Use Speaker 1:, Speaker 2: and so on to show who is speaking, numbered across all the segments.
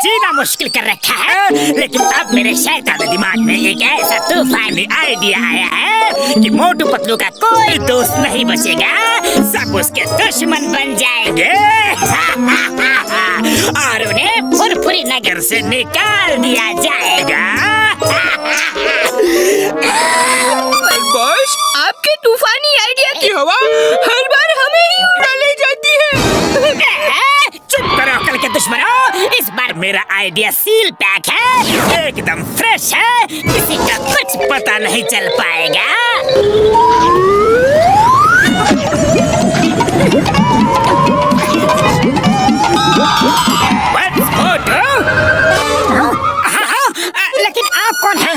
Speaker 1: जीना मुश्किल कर रखा है, लेकिन अब मेरे शैतान दिमाग में एक ऐसा तूफानी आइडिया आया है कि मोटू पतलू का कोई दोस्त नहीं बचेगा, सब उसके दुश्मन बन जाएंगे और उन्हें फुरफुरी नगर से निकाल दिया जाएगा।
Speaker 2: बॉस, आपके तूफानी आइडिया की हवा हर बार हमें ही उड़ा ले जाती है।
Speaker 1: चुप करो अकल के दुश्मनों, इस बार मेरा आइडिया सील पैक है, एकदम फ्रेश है, किसी का कुछ पता नहीं चल पाएगा। लेकिन आप कौन हैं?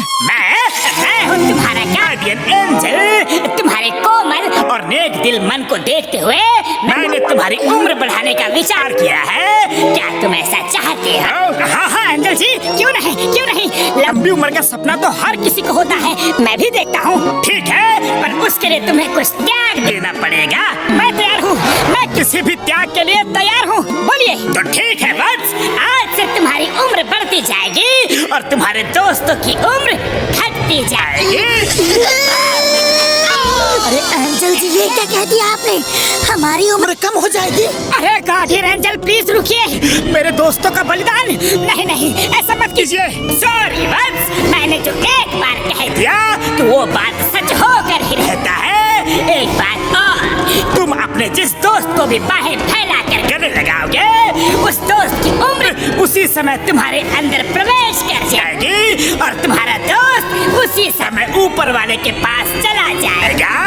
Speaker 1: मैं हूँ तुम्हारा गार्डियन एंजल, तुम्हारे कोमल और नेक दिल मन को देखते हुए मैंने तुम्हारी उम्र बढ़ाने का विचार किया है। क्या तुम ऐसा चाहते हो? हाँ एंजल जी, क्यों नहीं। लंबी उम्र का सपना तो हर किसी को होता है, मैं भी देखता हूँ। ठीक है, पर उसके लिए तुम्हें कुछ त्याग देना पड़ेगा। मैं तैयार हूँ, मैं किसी भी त्याग के लिए तैयार हूँ। बोलिए। तो ठीक है बस, आज से तुम्हारी उम्र बढ़ती जाएगी और तुम्हारे दोस्तों की उम्र घटती जाएगी।
Speaker 3: अरे एंजल जी, ये क्या कह दिया आपने? हमारी उम्र कम हो जाएगी?
Speaker 1: अरे गार्डियन एंजल प्लीज रुकिए, मेरे दोस्तों का बलिदान नहीं, ऐसा मत कीजिए। सॉरी बस, मैंने जो एक बार कह दिया तो वो बात सच होकर ही रहता है। एक बात और, तुम अपने जिस दोस्त को भी बाहें फैला कर गले लगाओगे, उस दोस्त की उम्र उसी समय तुम्हारे अंदर प्रवेश कर जाएगी और तुम्हारा दोस्त उसी समय ऊपर वाले के पास चला जाएगा।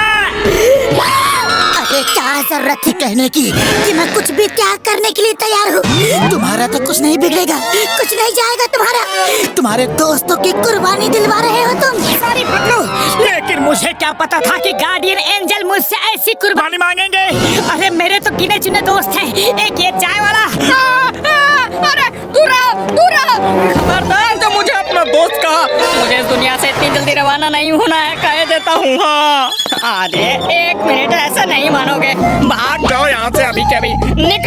Speaker 3: अरे क्या जरूरत थी कहने की कि मैं कुछ भी त्याग करने के लिए तैयार हूँ। तुम्हारा तो कुछ नहीं बिगड़ेगा, कुछ नहीं जाएगा तुम्हारे दोस्तों की कुर्बानी दिलवा रहे हो तुम।
Speaker 1: सॉरी पतलू, लेकिन मुझे क्या पता था कि गार्डियन एंजल मुझसे ऐसी कुर्बानी मांगेंगे। अरे मेरे तो गिने चुने दोस्त हैं, एक ये चाय वाला।
Speaker 2: अरे दूर खबरदार, तो मुझे अपना दोस्त कहा। मुझे इस दुनिया से इतनी जल्दी रवाना नहीं होना है, कह देता हूँ। हाँ, अरे एक मिनट, ऐसा नहीं मानोगे, भाग जाओ यहाँ से अभी के अभी। निकल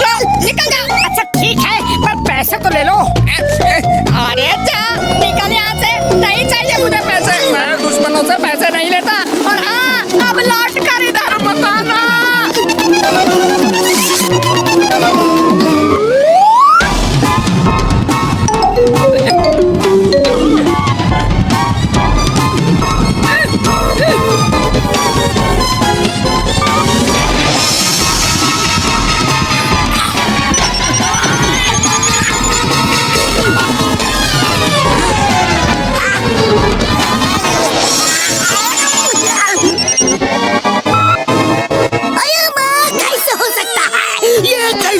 Speaker 2: जाओ।
Speaker 1: अच्छा ठीक है, पर पैसे तो ले लो।
Speaker 2: अरे जा, निकल यहाँ से, नहीं चाहिए मुझे पैसे। मैं दुश्मनों से पैसे नहीं लेता। और हाँ, अब लौट कर इधर मत आना।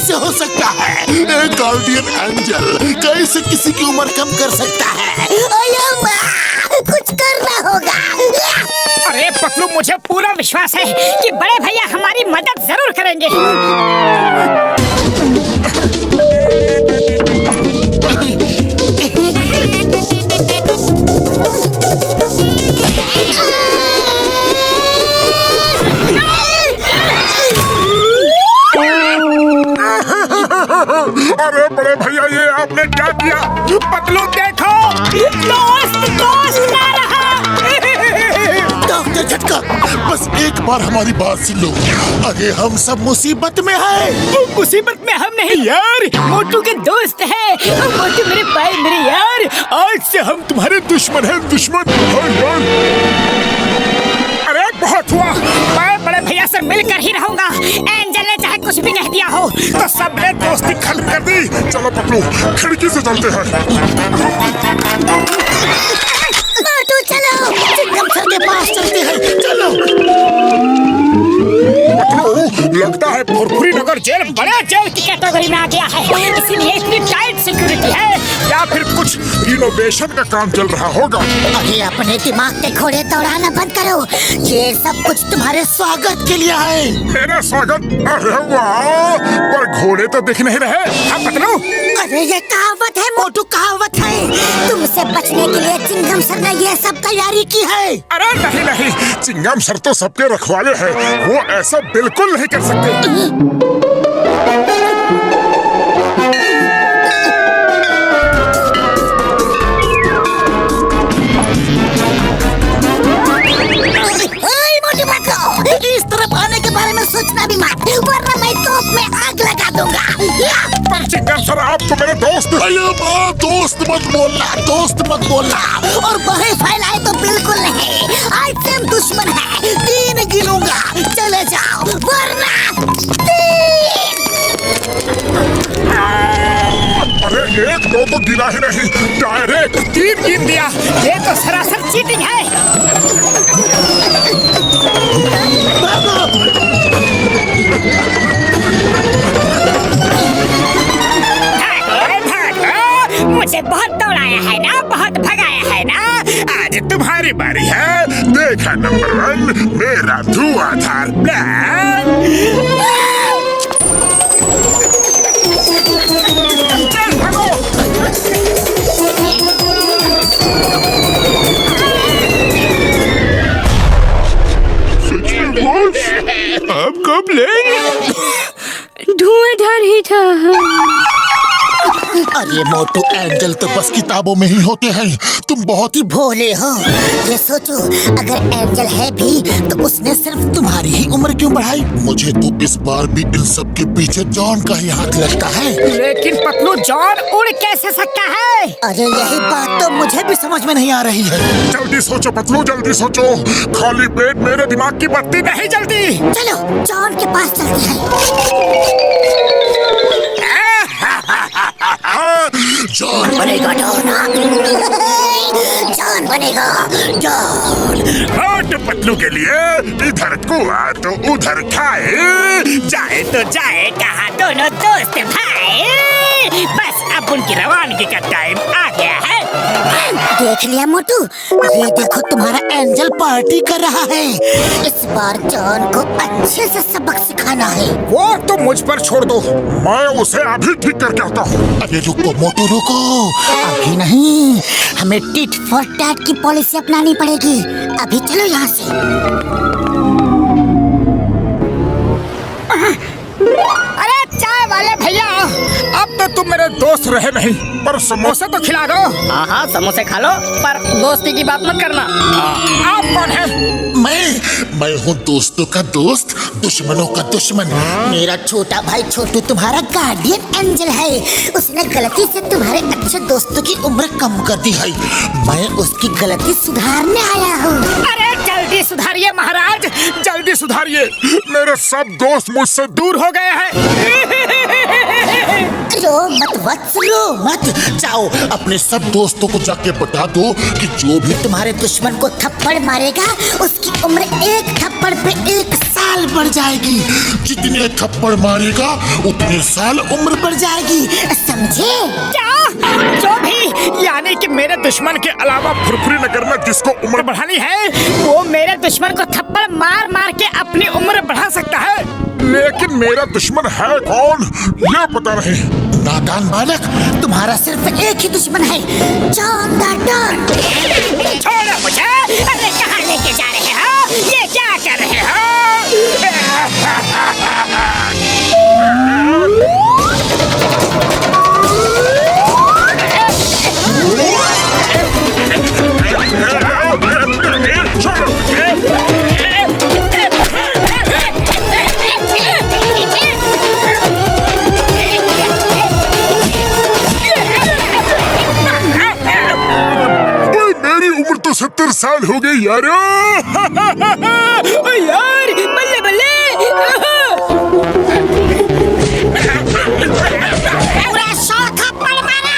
Speaker 4: हो सकता है गार्डियन एंजल कैसे किसी की उम्र कम कर सकता है?
Speaker 3: कुछ करना होगा।
Speaker 1: अरे पतलू, मुझे पूरा विश्वास है कि बड़े भैया हमारी मदद जरूर करेंगे।
Speaker 4: अरे बड़े भैया, ये आपने क्या किया?
Speaker 1: पतलू देखो, दोस्त आ रहा।
Speaker 4: डॉक्टर झटका, बस एक बार हमारी बात सुन लो। अरे हम सब मुसीबत में हैं।
Speaker 1: मुसीबत में हम नहीं यार, मोटू के दोस्त हैं। मोटू मेरे भाई, मेरे यार, आज से हम तुम्हारे दुश्मन हैं, दुश्मन। अरे बहुत हुआ, मैं बड़े भैया से मिलकर ही रहूंगा। एंजल ने चाहे कुछ भी कह दिया हो, तो सबने दोस्ती खत्म कर दी।
Speaker 4: चलो पतलू, खिड़की से चलते हैं।
Speaker 3: मोटू चलो, चिंगम सर के पास चलते हैं, चलो।
Speaker 4: पतलू,
Speaker 1: लगता है फुरफुरी नगर जेल बड़ा जेल की कैटेगरी में आ गया है, इसीलिए इतनी टाइट सिक्योरिटी है।
Speaker 4: या फिर कुछ रिनोवेशन का काम चल रहा होगा।
Speaker 3: अरे अपने दिमाग के घोड़े दौड़ाना बंद करो, ये सब कुछ तुम्हारे स्वागत के लिए है।
Speaker 4: मेरा स्वागत? अरे वाह, पर घोड़े तो दिख नहीं रहे।
Speaker 1: हाँ पतलू,
Speaker 3: अरे ये कहावत है मोटू, कहावत है। तुमसे बचने के लिए चिंगम सर ने ये सब तैयारी की है।
Speaker 4: अरे नहीं, चिंगम सर तो सबके रखवाले हैं, वो ऐसा बिल्कुल नहीं कर सकते। सर आप तो मेरे दोस्त। अरे माँ, दोस्त मत बोलना, दोस्त मत बोलना।
Speaker 3: और बाहें फैलाए तो बिल्कुल नहीं। आज से हम दुश्मन हैं। 3 गिनूंगा, चले जाओ वरना 3।
Speaker 4: अरे 1 2 तो गिना ही नहीं, डायरेक्ट
Speaker 1: 3 गिन दिया। ये तो सरासर चीटिंग है। भागो, मुझे बहुत दौड़ाया है ना, बहुत भगाया है ना।
Speaker 4: आज तुम्हारी बारी है। देखा नंबर 1, मेरा धुआंधार प्लान। चल भागो। आप कब लेंगे?
Speaker 2: धुआंधार ही था।
Speaker 4: अरे मोटू, एंजल तो बस किताबों में ही होते हैं। तुम बहुत ही
Speaker 3: भोले हो। ये सोचो, अगर एंजल है भी तो उसने सिर्फ तुम्हारी ही उम्र क्यों बढ़ाई?
Speaker 4: मुझे तो इस बार भी इन सब के पीछे जॉन का ही हाथ लगता है।
Speaker 1: लेकिन पतलू, जॉन उड़ कैसे सकता है?
Speaker 3: अरे यही बात तो मुझे भी समझ में नहीं आ रही है।
Speaker 4: जल्दी सोचो पतलू, जल्दी सोचो। खाली पेट मेरे दिमाग की बत्ती नहीं जलती।
Speaker 3: चलो जॉन के पास चलते हैं।
Speaker 4: जॉन
Speaker 3: बनेगा डॉन। जॉन बनेगा डॉन।
Speaker 4: हॉट पतलू के लिए इधर कुआ तो उधर खाए।
Speaker 1: जाए तो जाए कहाँ दोनों दोस्त भाई। बस अब उनकी रवानगी का टाइम आ गया है।
Speaker 3: देख लिया मोटू, ये देखो तुम्हारा एंजल पार्टी कर रहा है। इस बार जॉन को अच्छे से सबक सिखाना है।
Speaker 4: वो तो मुझ पर छोड़ दो, मैं उसे अभी ठीक करके आता हूँ। अरे रुको मोटू, रुको।
Speaker 3: अभी नहीं, हमें टिट फॉर टैट की पॉलिसी अपनानी पड़ेगी। अभी चलो यहाँ से।
Speaker 1: अरे चाय वाले भैया,
Speaker 4: अब तो तुम मेरे दोस्त रहे नहीं, पर समोसा तो खिला दो।
Speaker 2: हाँ समोसे खा लो, पर दोस्ती की बात मत करना।
Speaker 4: आप कौन है? मैं हूँ दोस्तों का दोस्त, दुश्मनों का दुश्मन।
Speaker 3: मेरा छोटा भाई छोटू तुम्हारा गार्डियन एंजल है। उसने गलती से तुम्हारे अच्छे दोस्तों की उम्र कम कर दी है। मैं उसकी गलती सुधारने आया हूँ।
Speaker 1: अरे जल्दी सुधारिए महाराज,
Speaker 4: जल्दी सुधारिए, मेरे सब दोस्त मुझसे दूर हो गए हैं।
Speaker 3: रो मत वत्स, रो मत।
Speaker 4: जाओ अपने सब दोस्तों को जाके बता दो कि जो भी
Speaker 3: तुम्हारे दुश्मन को थप्पड़ मारेगा उसकी उम्र 1 थप्पड़ पे 1 साल बढ़ जाएगी।
Speaker 4: जितने थप्पड़ मारेगा उतने साल उम्र बढ़ जाएगी,
Speaker 3: समझे?
Speaker 1: क्या? जो भी, यानी कि मेरे दुश्मन के अलावा
Speaker 4: फुरफुरी नगर में जिसको उम्र
Speaker 1: बढ़ानी है वो मेरे दुश्मन को थप्पड़ मार मार के अपनी उम्र बढ़ा सकता है।
Speaker 4: लेकिन मेरा दुश्मन है कौन ये पता नहीं।
Speaker 3: नादान बालक, तुम्हारा सिर्फ एक ही दुश्मन है, जॉन द डॉन।
Speaker 1: छोड़ो मुझे। अरे कहाँ लेके जा रहे हो? ये क्या कर रहे हो?
Speaker 4: मेरी उम्र तो 70 साल हो गई यार।
Speaker 1: यार बल्ले बल्ले।
Speaker 3: पूरा 100 थप्पड़ मारा।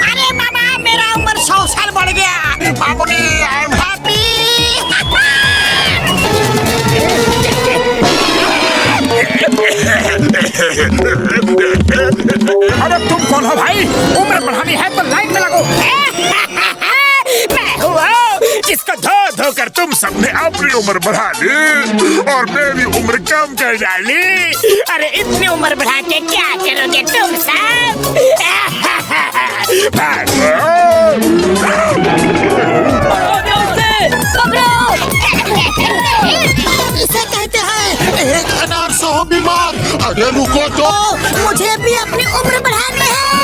Speaker 3: अरे मामा, मेरा उम्र 100 साल बढ़ गया। बाबूजी, आई एम हैप्पी।
Speaker 4: अरे तुम कौन हो भाई?
Speaker 1: उम्र बढ़ानी है तो लाइन में लगो। मैं हुआ
Speaker 4: जिसको धो धो कर तुम सबने अपनी उम्र बढ़ा ली और मेरी उम्र कम कर डाली।
Speaker 1: अरे इतनी उम्र बढ़ा के क्या करोगे तुम सब?
Speaker 3: इसे कहते हैं
Speaker 4: एक अनार 100 बीमार। अरे रुको तो,
Speaker 3: मुझे भी अपनी उम्र बढ़ानी है।